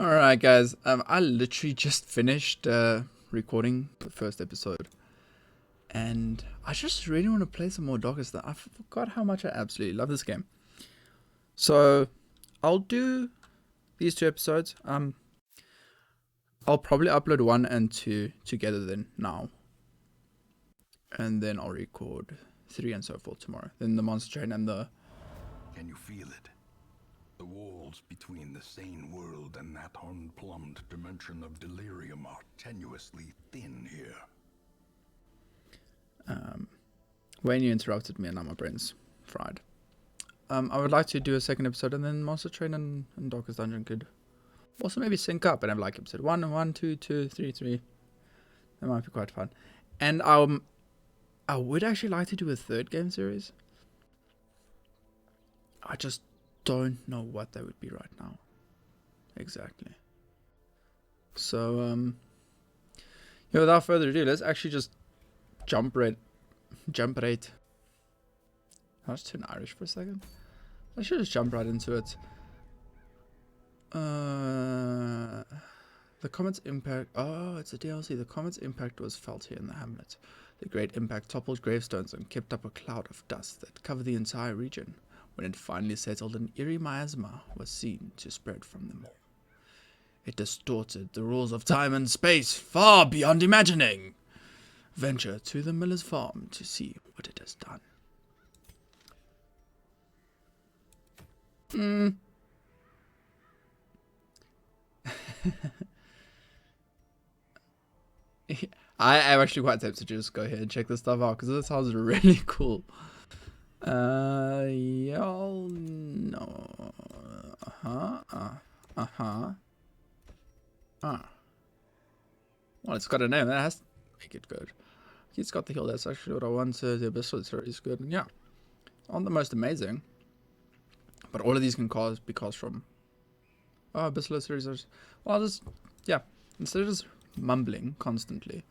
Alright guys, I literally just finished recording the first episode. And I just really want to play some more Darkest. I forgot how much I absolutely love this game. So, I'll do these two episodes. I'll probably upload 1 and 2 together then now. And then I'll record 3 and so forth tomorrow. Then the Monster Train and the... Can you feel it? The walls between the sane world and that unplumbed dimension of delirium are tenuously thin here. When you interrupted me and now my brain's fried. I would like to do a second episode and then Monster Train and Darkest Dungeon could also maybe sync up and have like episode 1 and 1, 2, 2, 3, 3. That might be quite fun. And I would actually like to do a third game series. I just don't know what that would be right now. Exactly. So, yeah, without further ado, let's actually just jump right. I was turn Irish for a second. I should just jump right into it. The comet's impact. Oh, it's a DLC. The comet's impact was felt here in the hamlet. The great impact toppled gravestones and kept up a cloud of dust that covered the entire region. When it finally settled, an eerie miasma was seen to spread from them. It distorted the rules of time and space far beyond imagining. Venture to the miller's farm to see what it has done. I am actually quite tempted to just go ahead and check this stuff out because this sounds really cool. Y'all know. Well, it's got a name. That has to make it good. It's got the hill. That's actually what I wanted. The abyssal turret is good. Yeah. Aren't the most amazing. But all of these can be caused from... Oh, abyssal series. Well, I'll just... Yeah. Instead of just mumbling constantly.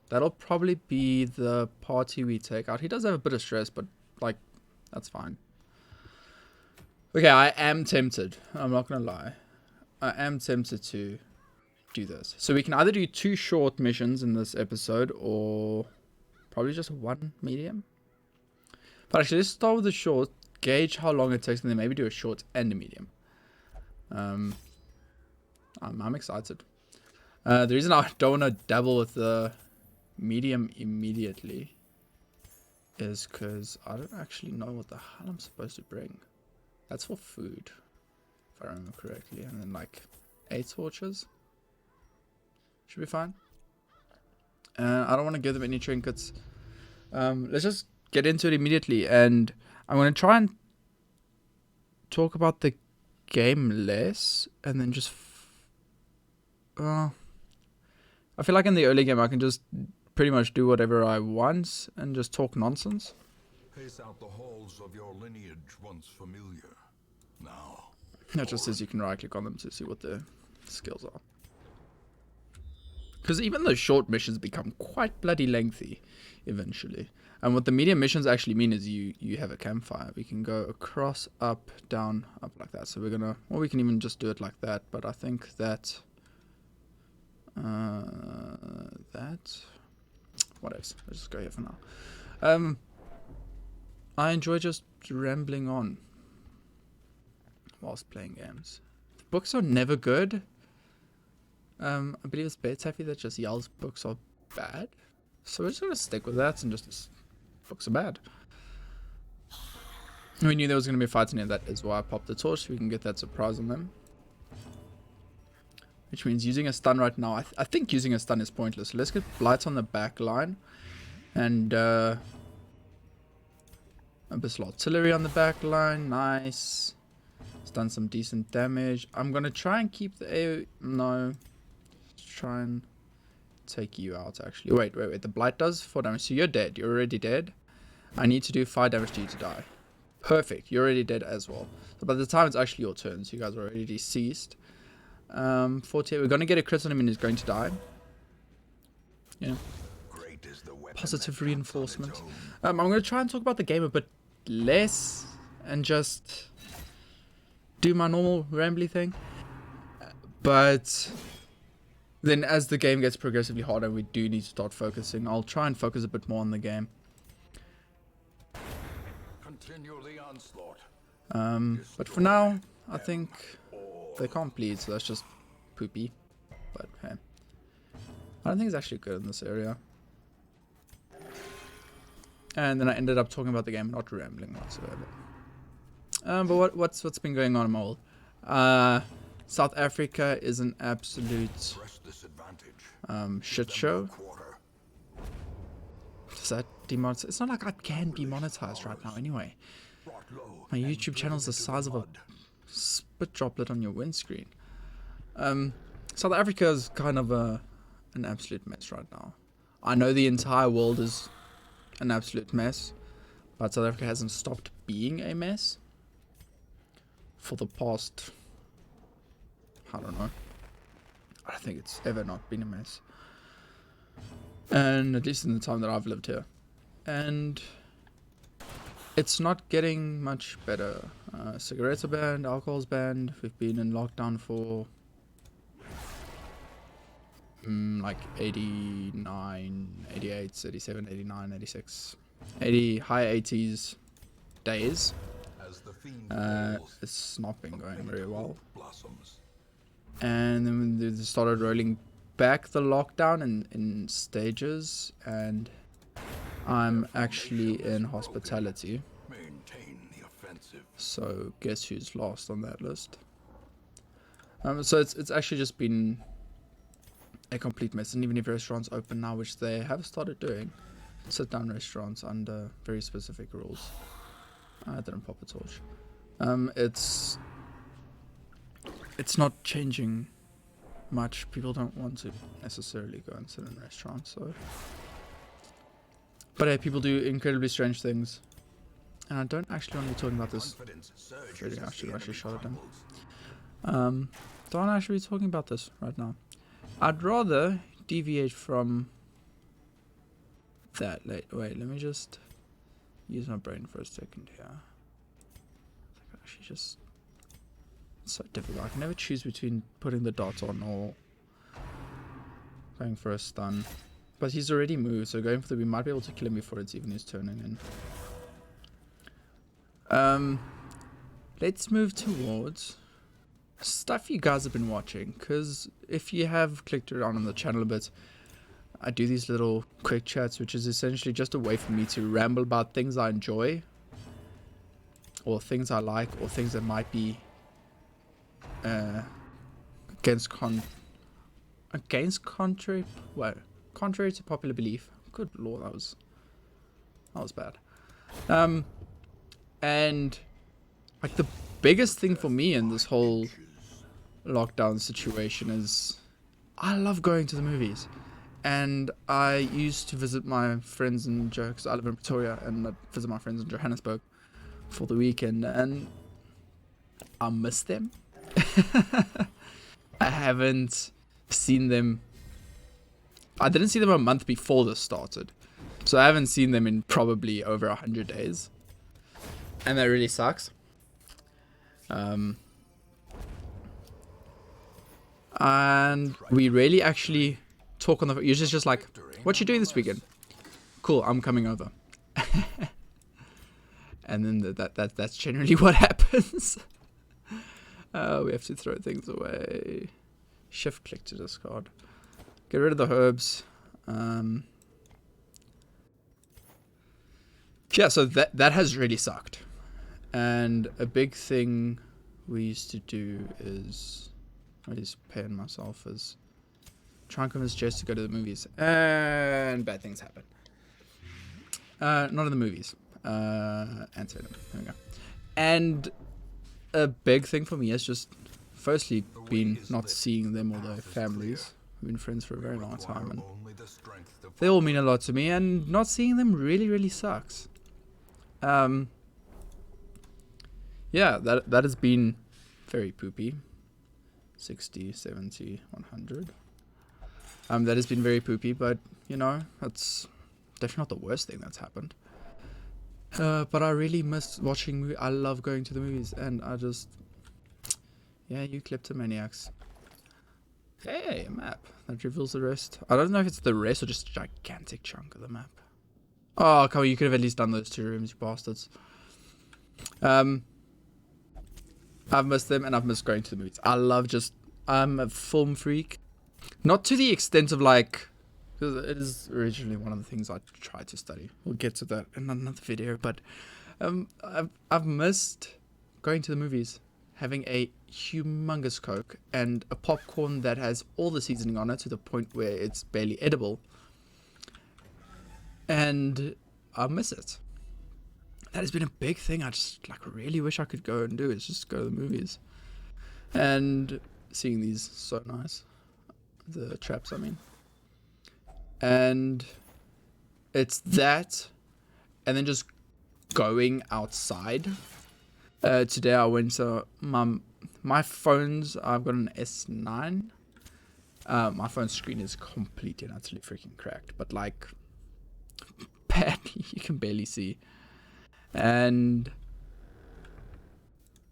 That'll probably be the party we take out. He does have a bit of stress, but, like, that's fine. Okay, I am tempted. I'm not going to lie. I am tempted to do this. So we can either do 2 short missions in this episode, or probably just 1 medium. But actually, let's start with the short, gauge how long it takes, and then maybe do a short and a medium. I'm excited. The reason I don't want to dabble with the medium immediately is because I don't actually know what the hell I'm supposed to bring. That's for food, if I remember correctly. And then like 8 torches. Should be fine. I don't want to give them any trinkets. Let's just get into it immediately. And I'm going to try and talk about the game less. And then just... I feel like in the early game I can just pretty much do whatever I want and just talk nonsense. Pace out the halls of your lineage once familiar. Now. That just says you can right click on them to see what the skills are. Because even those short missions become quite bloody lengthy eventually. And what the medium missions actually mean is you have a campfire. We can go across, up, down, up like that. So we're gonna, or we can even just do it like that. But I think that... what else? Let's just go here for now. I enjoy just rambling on whilst playing games. The books are never good. I believe it's Bear Taffy that just yells books are bad. So we're just gonna stick with that and just books are bad. We knew there was gonna be a fight in here. That is why I popped the torch so we can get that surprise on them. Which means using a stun right now. I think using a stun is pointless. So let's get blights on the back line. And abyssal artillery on the back line. Nice. It's done some decent damage. I'm going to try and keep the AoE. No. Let's try and take you out actually. Wait. The blight does 4 damage. So you're dead. You're already dead. I need to do 5 damage to you to die. Perfect. You're already dead as well. So by the time it's actually your turn. So you guys are already deceased. 48. We're going to get a crit on him and he's going to die. Yeah. Positive reinforcement. I'm going to try and talk about the game a bit less and just do my normal rambly thing. But then as the game gets progressively harder, we do need to start focusing. I'll try and focus a bit more on the game. Continue the onslaught. But for now, I think they can't bleed, so that's just poopy. But hey, I don't think it's actually good in this area. And then I ended up talking about the game, not rambling whatsoever. But what's been going on, Mole? South Africa is an absolute shit show. Does that demonetize? It's not like I can be monetized right now anyway. My YouTube channel is the size of a spit droplet on your windscreen. South Africa is kind of an absolute mess right now. I know the entire world is an absolute mess, but South Africa hasn't stopped being a mess for the past, I don't know, I don't think it's ever not been a mess, and at least in the time that I've lived here, and it's not getting much better. Cigarettes are banned, alcohol's banned. We've been in lockdown for like 89, 88, 87, 89, 86, 80, high 80s days. It's not been going very well. And then when they started rolling back the lockdown in stages, and I'm actually in hospitality. So guess who's last on that list? So it's actually just been a complete mess. And even if restaurants open now, which they have started doing, sit-down restaurants under very specific rules. I didn't pop a torch. It's not changing much. People don't want to necessarily go and sit in restaurants. So, but yeah, people do incredibly strange things. And I don't actually want to be talking about this. Really, I should actually shut it down. Don't actually be talking about this right now. I'd rather deviate from that. Wait, let me just use my brain for a second here. I think I actually just... It's so difficult. I can never choose between putting the dot on or going for a stun. But he's already moved, so going for the... We might be able to kill him before it's even his turning in. Let's move towards stuff you guys have been watching, because if you have clicked around on the channel a bit, I do these little quick chats, which is essentially just a way for me to ramble about things I enjoy, or things I like, or things that might be contrary to popular belief. Good lord, that was bad. And like the biggest thing for me in this whole lockdown situation is I love going to the movies. And I used to visit my friends in because I live in Pretoria, and I'd visit my friends in Johannesburg for the weekend, and I miss them. I haven't seen them. I didn't see them a month before this started, so I haven't seen them in probably over 100 days, and that really sucks. And we really actually talk on the phone. You're just like, what you doing this weekend? Cool, I'm coming over. And then that's generally what happens. We have to throw things away. Shift click to discard. Get rid of the herbs. Yeah, so that has really sucked. And a big thing we used to do is, I just paying myself, is try and convince Jess to go to the movies, and bad things happen. Not in the movies. And so there we go. And a big thing for me has just, firstly, been not seeing them or their families. We've been friends for a very long time, and they all mean a lot to me, and not seeing them really, really sucks. Yeah, that has been very poopy. 60, 70, 100. That has been very poopy, but, you know, that's definitely not the worst thing that's happened. But I really miss watching movies. I love going to the movies, and I just... Yeah, you kleptomaniacs. Hey, a map that reveals the rest. I don't know if it's the rest or just a gigantic chunk of the map. Oh, come on, you could have at least done those 2 rooms, you bastards. I've missed them, and I've missed going to the movies. I'm a film freak. Not to the extent of like, because it is originally one of the things I tried to study. We'll get to that in another video, but I've missed going to the movies, having a humongous Coke and a popcorn that has all the seasoning on it to the point where it's barely edible. And I miss it. That has been a big thing. I just like really wish I could go and do is just go to the movies. And seeing these so nice. The traps, I mean. And it's that, and then just going outside. Today I went to my phone's, I've got an S9. My phone screen is completely and utterly freaking cracked, but like badly, you can barely see. And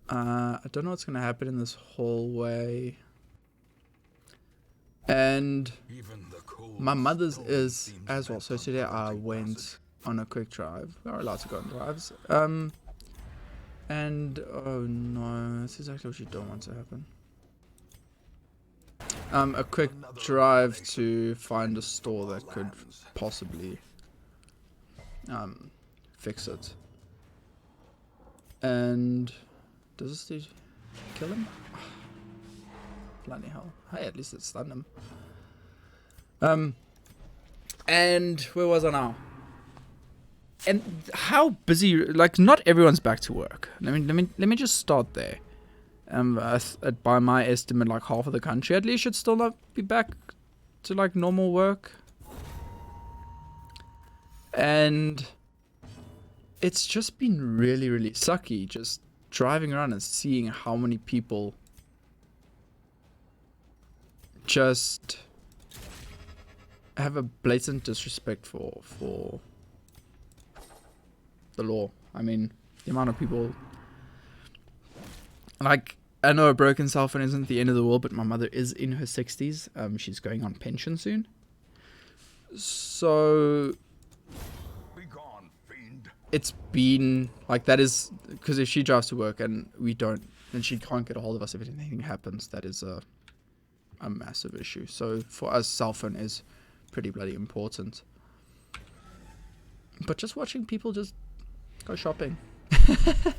I don't know what's gonna happen in this hallway. And my mother's is as well. So today I went on a quick drive. We are allowed to go on drives. And oh no, this is exactly what you don't want to happen. A quick drive to find a store that could possibly fix it. And does this dude kill him? Bloody hell. Hey, at least it stunned him. And where was I now? And how busy, like, not everyone's back to work. Let me just start there. By my estimate, like half of the country at least should still not be back to like normal work. And it's just been really, really sucky just driving around and seeing how many people just have a blatant disrespect for the law. I mean, the amount of people, like, I know a broken cell phone isn't the end of the world, but my mother is in her 60s. She's going on pension soon. So it's been like, that is because if she drives to work and we don't, and she can't get a hold of us if anything happens, that is a massive issue. So for us, cell phone is pretty bloody important. But just watching people just go shopping. I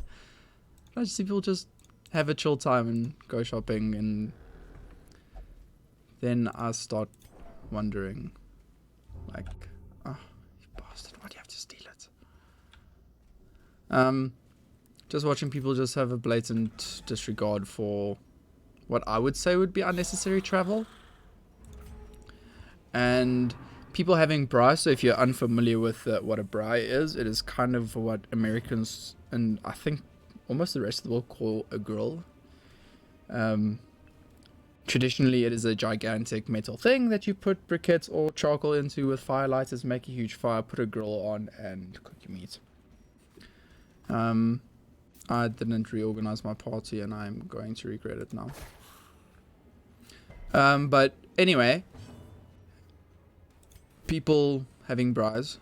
just see people just have a chill time and go shopping, and then I start wondering, like, oh, you bastard, why do you have to steal it? Just watching people just have a blatant disregard for what I would say would be unnecessary travel. And people having bra. So if you're unfamiliar with what a bra is, it is kind of what Americans and I think almost the rest of the world call a grill. Traditionally, it is a gigantic metal thing that you put briquettes or charcoal into with firelighters, make a huge fire, put a grill on, and cook your meat. I didn't reorganize my party, and I'm going to regret it now. But anyway, people having bras,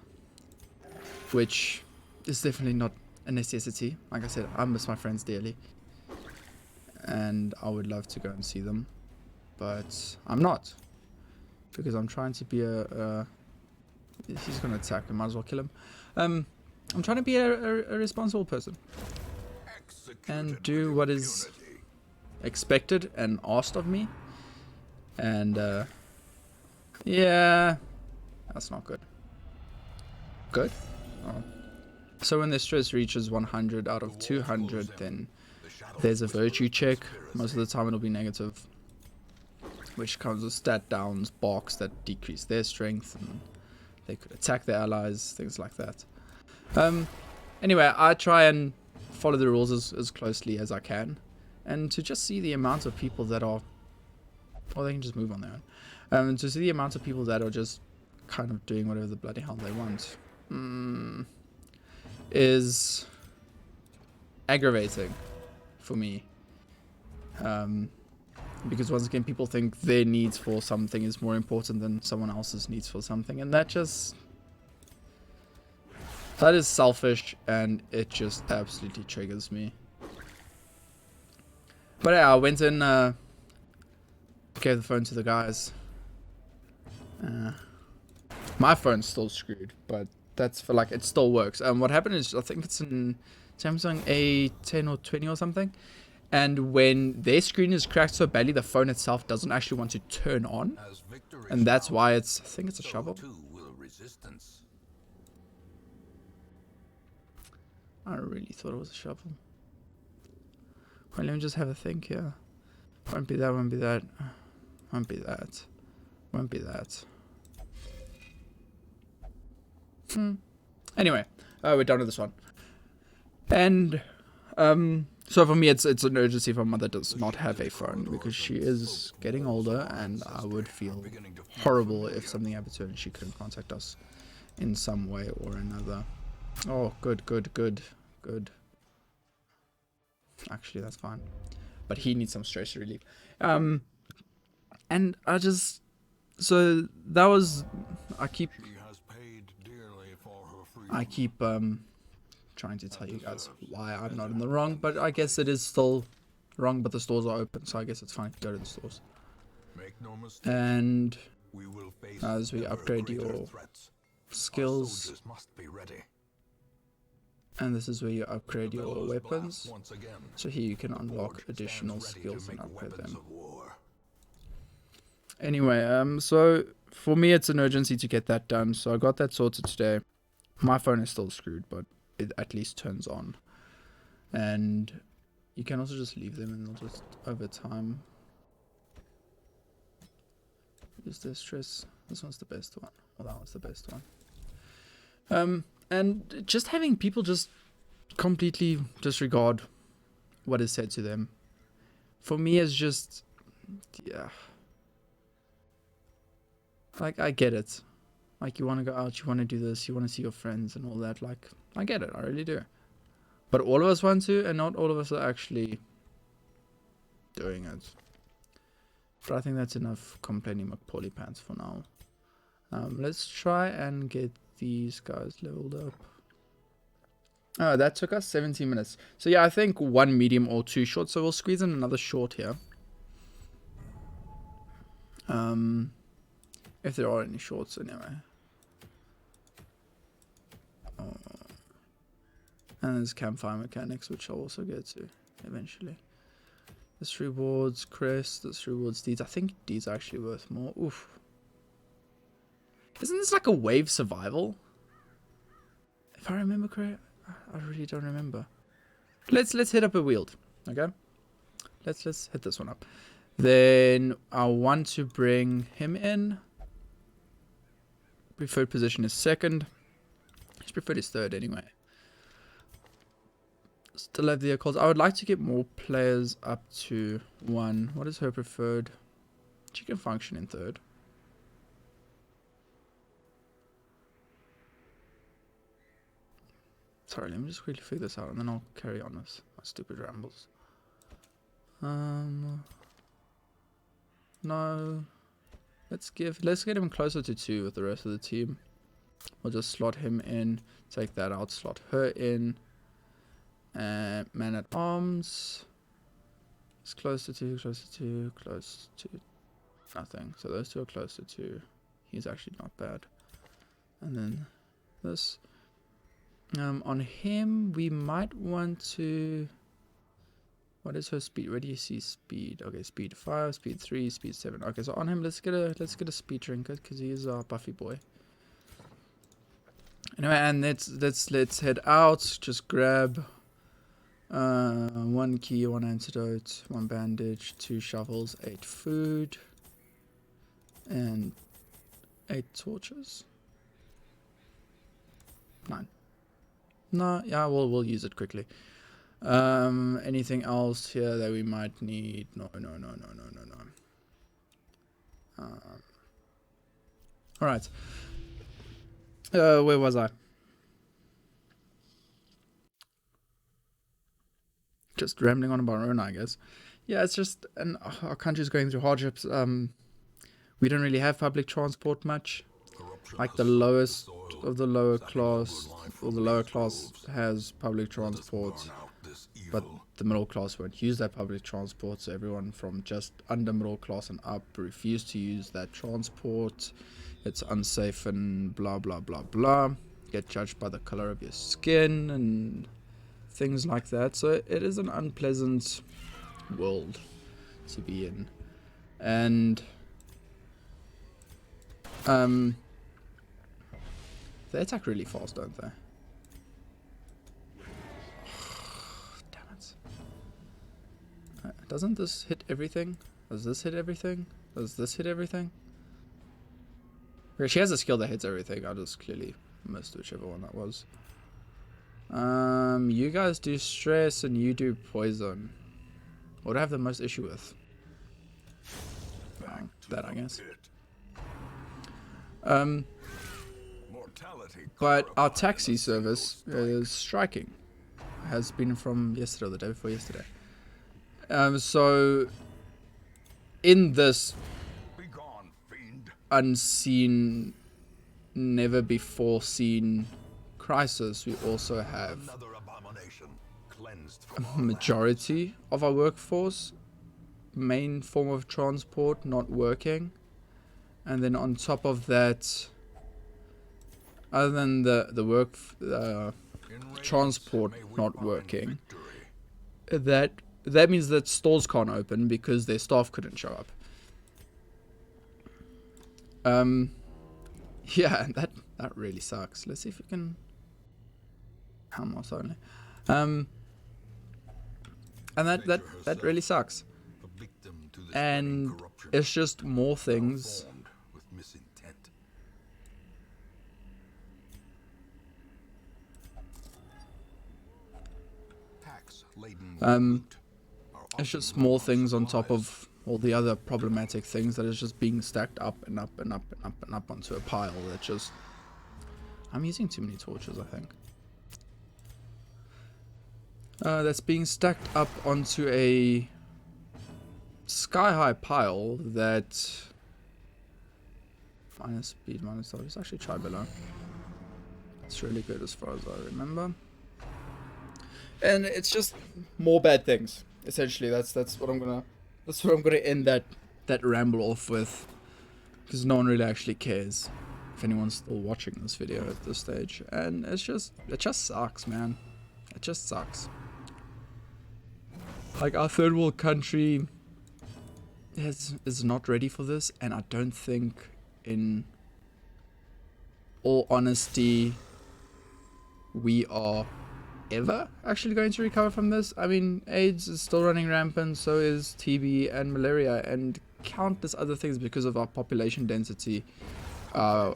which is definitely not a necessity. Like I said, I miss my friends dearly, and I would love to go and see them, but I'm not, because I'm trying to be he's gonna attack me, might as well kill him. I'm trying to be a responsible person and do what is expected and asked of me, and yeah, that's not good. Good? Oh. So when the stress reaches 100 out of 200, then there's a virtue check. Most of the time it'll be negative, which comes with stat downs, barks that decrease their strength, and they could attack their allies, things like that. Anyway, I try and follow the rules as closely as I can, and to just see the amount of people that are, or they can just move on their own, to see the amount of people that are just kind of doing whatever the bloody hell they want, is aggravating for me. Because once again, people think their needs for something is more important than someone else's needs for something. And that is selfish, and it just absolutely triggers me. But yeah, I went in, gave the phone to the guys. My phone's still screwed, but that's for like, it still works. What happened is, I think it's in Samsung A10 or 20 or something. And when their screen is cracked so badly, the phone itself doesn't actually want to turn on. And that's why it's, I think it's a shovel. I really thought it was a shovel. Well, let me just have a think here. Won't be that, won't be that. Won't be that. Won't be that. Anyway, we're done with this one. And, so for me, it's an urgency if my mother does not have a phone, because she is getting older, and I would feel horrible if something happened to her and she couldn't contact us in some way or another. Oh, good. Actually, that's fine. But he needs some stress relief. And I just, so that was, I keep trying to tell you guys why I'm not in the wrong, but I guess it is still wrong, but the stores are open, so I guess it's fine to go to the stores. And as we upgrade your skills, and this is where you upgrade your weapons, so here you can unlock additional skills and upgrade them. Anyway, so for me it's an urgency to get that done, so I got that sorted today. My phone is still screwed, but it at least turns on. And you can also just leave them, and they'll just, over time, use their stress. This one's the best one. Well, that one's the best one. And just having people just completely disregard what is said to them, for me, is just, yeah. Like, I get it. Like, you want to go out, you want to do this, you want to see your friends and all that. Like, I get it, I really do. But all of us want to, and not all of us are actually doing it. But I think that's enough complaining Pauly pants for now. Let's try and get these guys leveled up. Oh, that took us 17 minutes. So yeah, I think one medium or two short. So we'll squeeze in another short here. If there are any shorts anyway. And there's campfire mechanics, which I'll also get to eventually. This rewards crest, this rewards deeds. I think deeds are actually worth more. Oof. Isn't this like a wave survival? If I remember correctly, I really don't remember. Let's hit up a wield, okay? Let's hit this one up. Then I want to bring him in. Preferred position is second. His preferred is third anyway. Still have the calls. I would like to get more players up to 1. What is her preferred? She can function in third. Sorry, let me just quickly figure this out, and then I'll carry on with my stupid rambles. No. Let's get him closer to 2 with the rest of the team. We'll just slot him in, take that out, slot her in. And man at arms. It's close to 2, close to 2, close to nothing. So those two are close to 2. He's actually not bad. And then this. On him, we might want to. What is her speed? Where do you see speed? Okay, speed 5, speed 3, speed 7. Okay, so on him, let's get a speed drinker because he is our Buffy boy. Anyway, and let's head out. Just grab 1 key, 1 antidote, 1 bandage, 2 shovels, 8 food, and 8 torches. 9. No, yeah, we'll use it quickly. Anything else here that we might need? No. Alright. Where was I? Just rambling on about Rona, I guess. yeah, it's just, and our country's going through hardships. We don't really have public transport much. Like the lowest of the lower class, or the lower class has public transport, but the middle class won't use that public transport. So everyone from just under middle class and up refuse to use that transport. It's unsafe and blah blah blah blah. Get judged by the color of your skin and things like that. So it is an unpleasant world to be in, and they attack really fast, don't they? Damn it. Doesn't this hit everything? Does this hit everything? Does this hit everything? Okay, she has a skill that hits everything. I just clearly missed whichever one that was. You guys do stress and you do poison. What do I have the most issue with? That, I guess. But our taxi service is striking. Has been from yesterday or the day before yesterday. So in this unseen, never before seen crisis, we also have a majority of our workforce, main form of transport, not working. And then on top of that, other than the transport not working, that means that stores can't open because their staff couldn't show up. Yeah, that really sucks. Let's see if we can. How much only? And that really sucks. And it's just more things. It's just small things on top of all the other problematic things that is just being stacked up and up and up and up and up onto a pile that just... I'm using too many torches, I think. That's being stacked up onto a sky-high pile that... Minus speed, minus... Let's actually try below. It's really good as far as I remember. And it's just more bad things. Essentially, that's what I'm gonna end that ramble off with, because no one really actually cares if anyone's still watching this video at this stage. And it just sucks, man. It just sucks. Like, our third world country is not ready for this, and I don't think, in all honesty, we are ever actually going to recover from this. I mean, AIDS is still running rampant, so is TB and malaria and countless other things because of our population density, a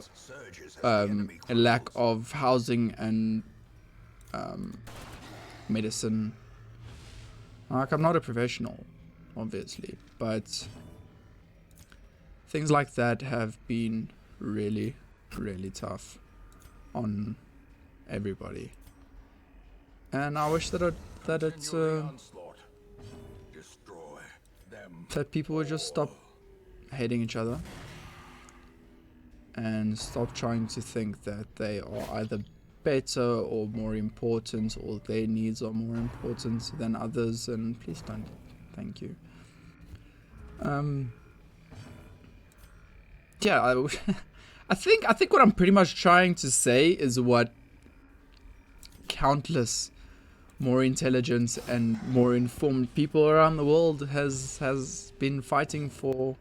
lack of housing and medicine. Like, I'm not a professional, obviously, but things like that have been really, really tough on everybody. And I wish that people would just stop hating each other and stop trying to think that they are either better or more important, or their needs are more important than others. And please don't. Thank you. Yeah, I think what I'm pretty much trying to say is what countless more intelligent and more informed people around the world has been fighting for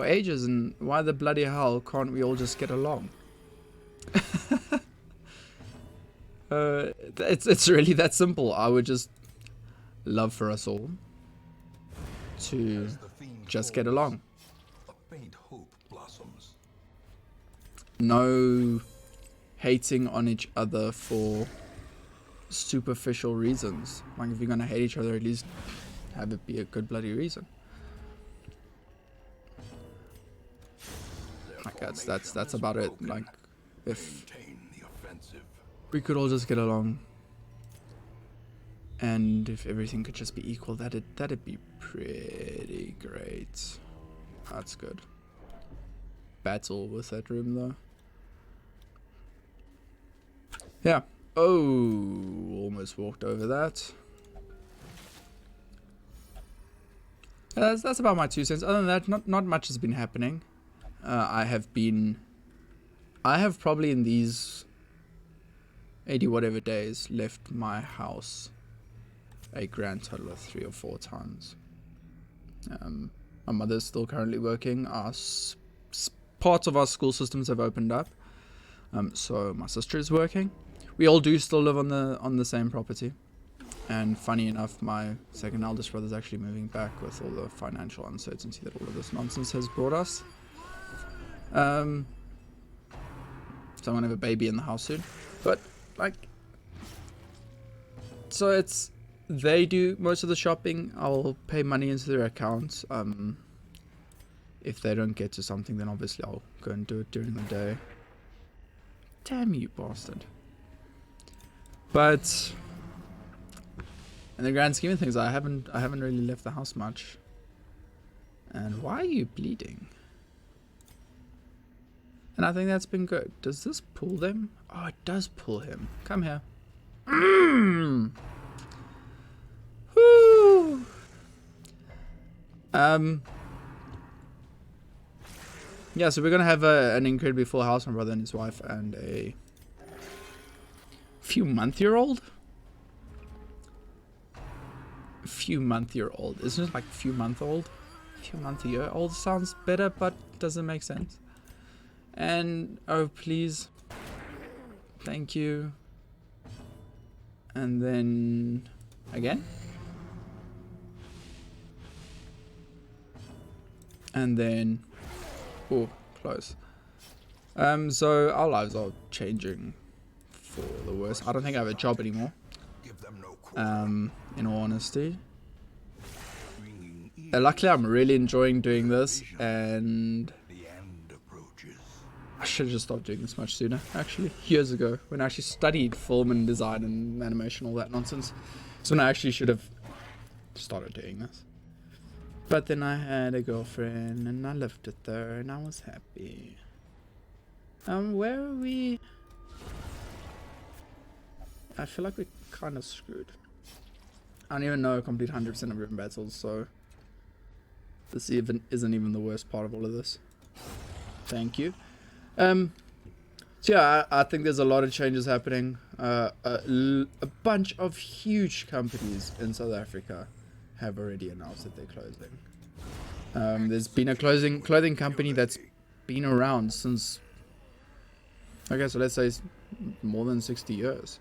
ages. And why the bloody hell can't we all just get along? It's really that simple. I would just love for us all to just get along. No hating on each other for superficial reasons. Like, if you're gonna hate each other, at least have it be a good bloody reason. Like, that's about it. Like, if we could all just get along, and if everything could just be equal, that'd be pretty great. That's good. Battle with that room though. Yeah. Oh, almost walked over that. That's about my 2 cents. Other than that, not much has been happening. I have probably in these 80 whatever days left my house a grand total of 3 or 4 times. My mother's still currently working. Parts of our school systems have opened up. So my sister is working. We all do still live on the same property. And funny enough, my second eldest brother is actually moving back with all the financial uncertainty that all of this nonsense has brought us. So I'm gonna have a baby in the house soon. But like, so it's, they do most of the shopping. I'll pay money into their account. If they don't get to something, then obviously I'll go and do it during the day. Damn you, bastard. But in the grand scheme of things, I haven't really left the house much. And why are you bleeding? And I think that's been good. Does this pull them? Oh, it does pull him. Come here. Woo. Yeah, so we're gonna have an incredibly full house, my brother and his wife, and a few-month-year-old. Few-month-year-old, isn't it like few-month-old? Few-month-year-old sounds better, but doesn't make sense. And oh please, thank you. And then again, and then oh, close. So our lives are changing for the worse. I don't think I have a job anymore. In all honesty. Luckily, I'm really enjoying doing this, and I should have just stopped doing this much sooner, actually. Years ago, when I actually studied film and design and animation, all that nonsense. So when I actually should have started doing this. But then I had a girlfriend, and I lived with her, and I was happy. Where are we? I feel like we're kind of screwed. I don't even know a complete 100% of written battles, so this even isn't even the worst part of all of this. Thank you. So yeah, I think there's a lot of changes happening. A bunch of huge companies in South Africa have already announced that they're closing. There's been a clothing company that's been around since, okay, so let's say more than 60 years.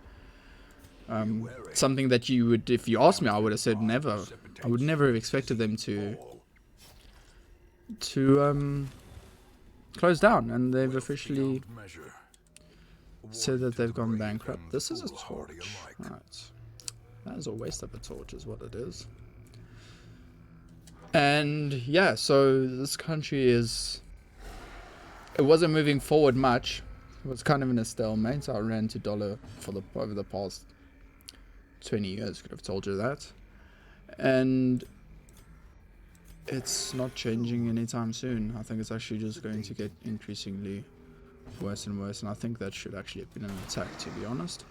Something that you would, if you asked me, I would have said never. I would never have expected them to close down, and they've officially said that they've gone bankrupt. This is a torch. Right. That is a waste of a torch is what it is. And yeah, so this country it wasn't moving forward much. It was kind of in a stalemate. I ran to dollar over the past 20 years, could have told you that. And it's not changing anytime soon. I think it's actually just going to get increasingly worse and worse, and I think that should actually have been an attack, to be honest.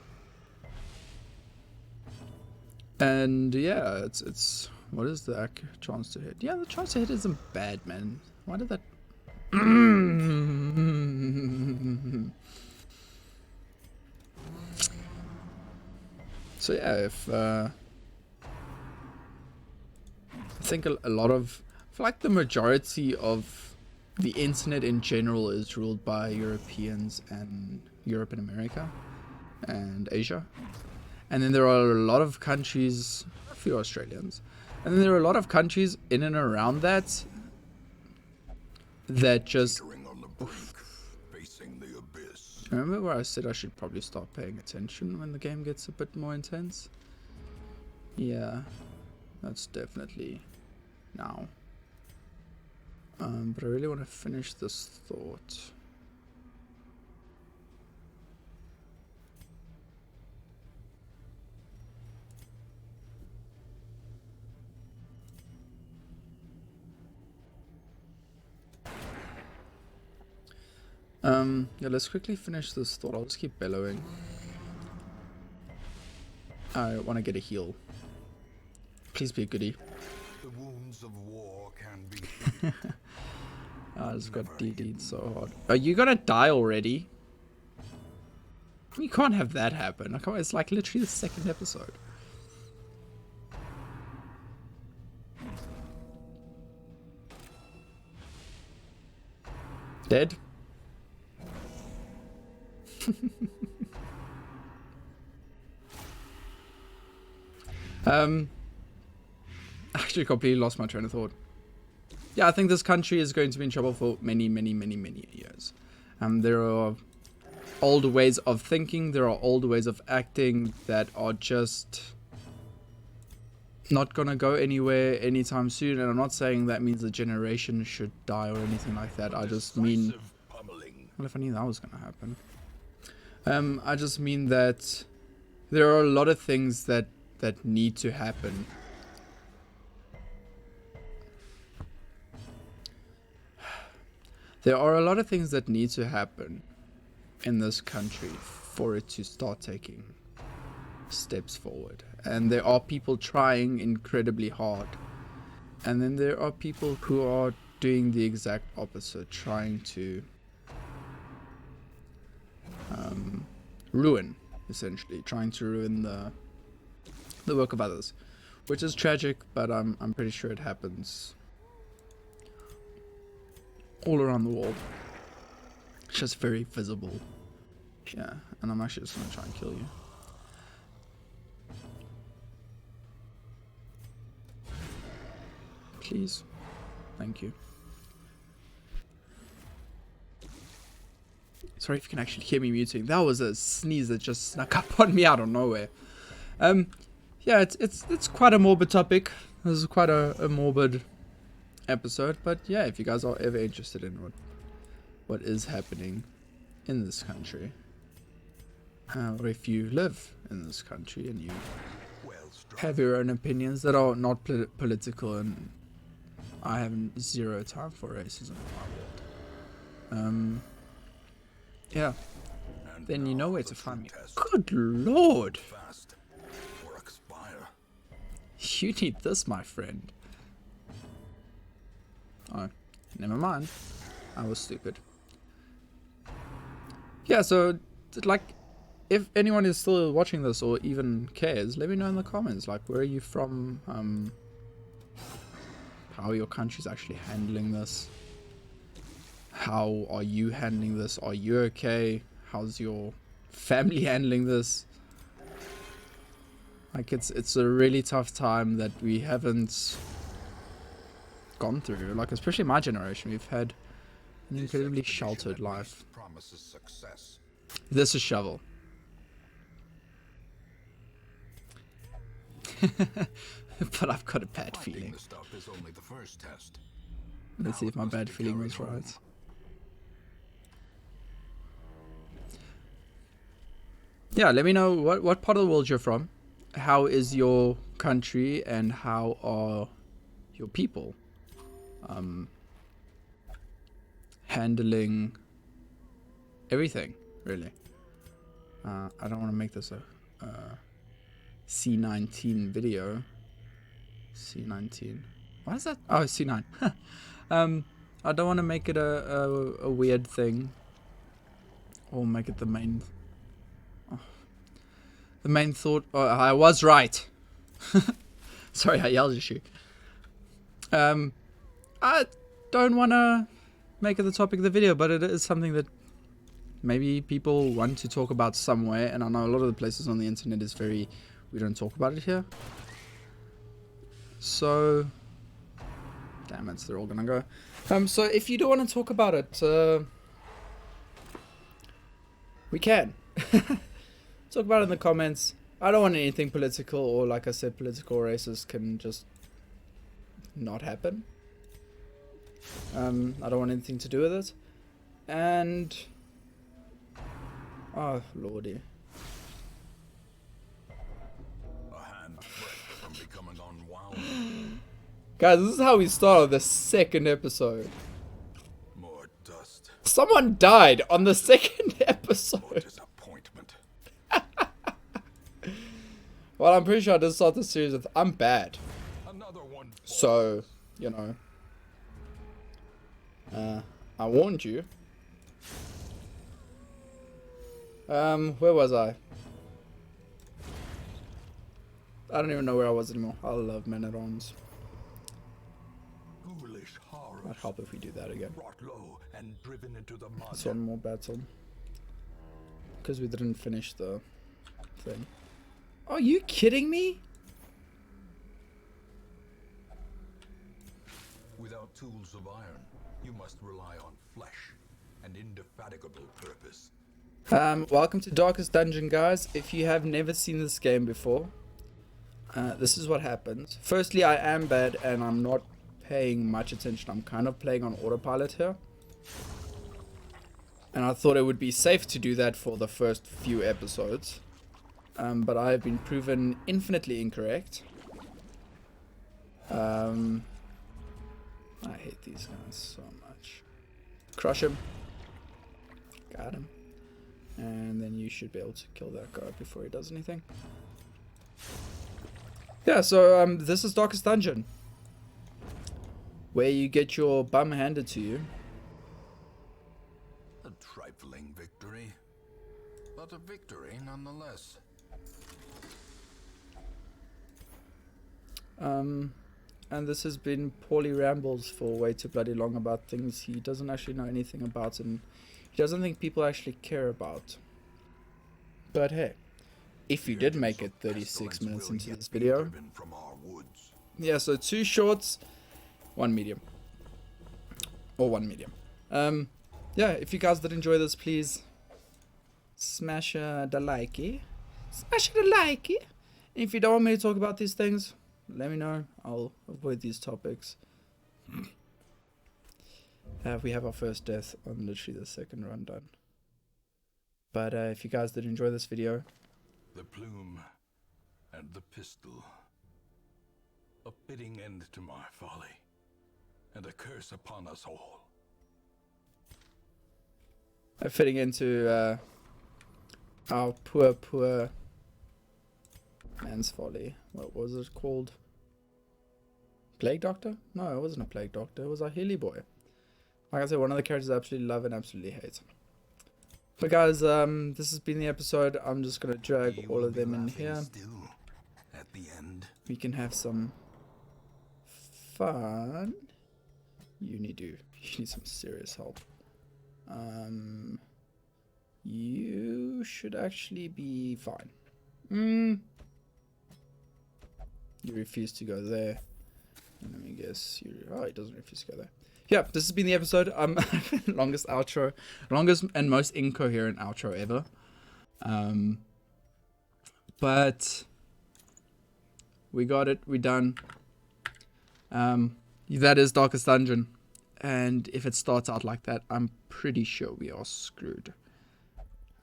And yeah, it's what is the chance to hit? Yeah, the chance to hit isn't bad, man. Why did that? So yeah, if I think a lot of, I feel like the majority of the internet in general is ruled by Europeans and Europe and America and Asia. And then there are a lot of countries, a few Australians, and then there are a lot of countries in and around that just... Remember where I said I should probably start paying attention when the game gets a bit more intense? Yeah, that's definitely now. But I really want to finish this thought. Yeah, let's quickly finish this thought. I'll just keep bellowing. I want to get a heal. Please be a goodie. The wounds of war can be. I just got DD'd so hard. Are you gonna die already? You can't have that happen. It's like literally the second episode. Dead? Actually completely lost my train of thought. Yeah, I think this country is going to be in trouble for many, many, many, many years. There are old ways of thinking, there are old ways of acting that are just not gonna go anywhere anytime soon. And I'm not saying that means the generation should die or anything like that. I just mean, well, if I knew that was gonna happen. I just mean that there are a lot of things that need to happen. There are a lot of things that need to happen in this country for it to start taking steps forward. And there are people trying incredibly hard. And then there are people who are doing the exact opposite, trying to ruin, essentially, trying to ruin the work of others, which is tragic, but I'm pretty sure it happens all around the world. It's just very visible. Yeah, and I'm actually just gonna try and kill you. Please. Thank you. Sorry if you can actually hear me muting. That was a sneeze that just snuck up on me out of nowhere. Yeah, it's quite a morbid topic. This is quite a morbid episode, but yeah, if you guys are ever interested in what is happening in this country, or if you live in this country and you have your own opinions that are not political, and I have zero time for racism in my world, yeah, then you know where to find me. Good lord, you need this, my friend. Oh, never mind. I was stupid. Yeah, so, like, if anyone is still watching this or even cares, let me know in the comments. Like, where are you from? How your country's actually handling this? How are you handling this? Are you okay? How's your family handling this? Like, it's a really tough time that we haven't gone through. Like, especially my generation, we've had an incredibly sheltered life. This is Shovel. But I've got a bad feeling. Let's see if my bad feeling was right. Yeah, let me know what part of the world you're from. How is your country and how are your people handling everything, really. I don't want to make this a C19 video. C19. What is that? Oh, C9. I don't want to make it a weird thing, or make it the main. The main thought. Oh, I was right. Sorry, I yelled at you. I don't want to make it the topic of the video, but it is something that maybe people want to talk about somewhere, and I know a lot of the places on the internet is very, we don't talk about it here. So, damn it, they're all gonna go. So if you do want to talk about it, we can. Talk about it in the comments. I don't want anything political, or like I said, political or racist can just not happen. I don't want anything to do with it. And oh lordy. Guys, this is how we started the second episode. More dust. Someone died on the second episode. Disappointment. Well, I'm pretty sure I did start the series with I'm bad. Another one. So, you know. I warned you. Where was I? I don't even know where I was anymore. I love men-at-arms. Ghoulish horrors. Might help if we do that again. Brought low and driven into the mud. That's one more battle. Because we didn't finish the thing. Are you kidding me? Without tools of iron, you must rely on flesh and indefatigable purpose. Welcome to Darkest Dungeon, guys. If you have never seen this game before, this is what happens. Firstly, I am bad and I'm not paying much attention. I'm kind of playing on autopilot here. And I thought it would be safe to do that for the first few episodes. But I have been proven infinitely incorrect. I hate these guys so much. Crush him. Got him. And then you should be able to kill that guy before he does anything. Yeah, so this is Darkest Dungeon, where you get your bum handed to you. A trifling victory, but a victory nonetheless. And this has been Pauly rambles for way too bloody long about things he doesn't actually know anything about and he doesn't think people actually care about. But hey, if you did make it 36 minutes into this video, yeah, so 2 shorts, 1 medium, or 1 medium. Yeah, if you guys did enjoy this, please smash the likey, smash the likey. And if you don't want me to talk about these things, let me know. I'll avoid these topics. We have our first death on literally the second run done. But if you guys did enjoy this video, the plume and the pistol, a fitting end to my folly, and a curse upon us all. Fitting into our poor man's folly. What was it called? Plague Doctor? No, it wasn't a Plague Doctor. It was a Healy boy. Like I said, one of the characters I absolutely love and absolutely hate. But guys, this has been the episode. I'm just gonna drag all of them in here. Still at the end. We can have some fun. You need some serious help. You should actually be fine. You refuse to go there. And let me guess, oh, he doesn't refuse to go there. Yeah, this has been the episode. Longest outro, longest and most incoherent outro ever. But we got it. We're done. That is Darkest Dungeon, and if it starts out like that, I'm pretty sure we are screwed.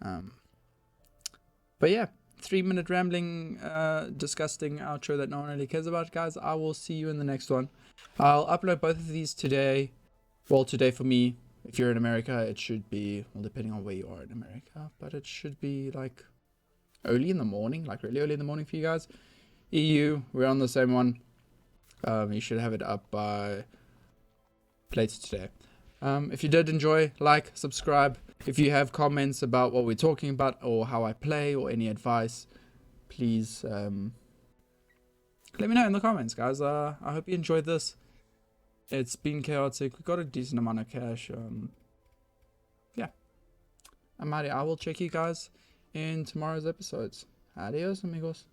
But yeah, 3-minute rambling, disgusting outro that no one really cares about, guys. I will see you in the next one. I'll upload both of these today. Well, today for me. If you're in America, it should be, well, depending on where you are in America, but it should be like early in the morning, like really early in the morning for you guys. EU, we're on the same one. You should have it up by later today. If you did enjoy, like, subscribe. If you have comments about what we're talking about or how I play or any advice, please let me know in the comments, guys. I hope you enjoyed this. It's been chaotic. We got a decent amount of cash. Yeah. I'm out. I will check you guys in tomorrow's episodes. Adios, amigos.